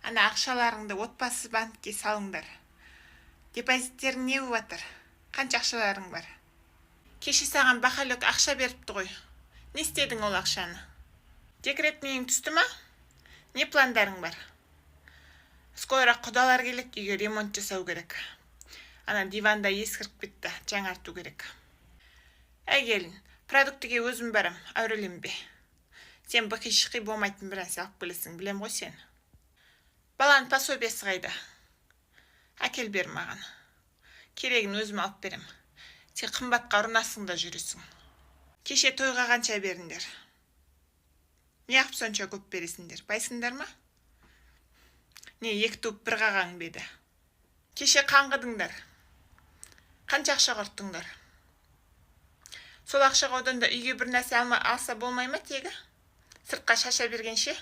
Ана ақшаларыңды отбасы банкке салыңдар. Депозиттерің не болып жатыр? Қанша ақшаларың бар? Кеше саған Бақалек ақша беріпті ғой. Не істедің ол ақшаны? Декретіңнен түсті ма? Не пландарың бар? Скоро құдалар келет, үйге ремонт жасау керек. Ана диванда ескіріп кетті, жаңарту керек. Әй келін, продуктіге өзім барам, әуреленбе. Сен бақи-шықи болмайтын бір нәрсе алып келесің, білем ғой сен. Баланың пособиесі қайда? Әкел бер маған. Керегін өзім алып берем. Сен қымбатқа ұрынасың да жүресің. Кеше тойға қанша беріңдер? Не ақып сонша көп бересіңдер? Байсыңдар ма? Не екі туып бір қаған беді? Кеше қаңғыдыңдар. Қанша ақша құрттыңдар? Сол ақшаға одан да үйге бір нәрсе алса болмай ма тегі? Сыртқа шаша бергенше?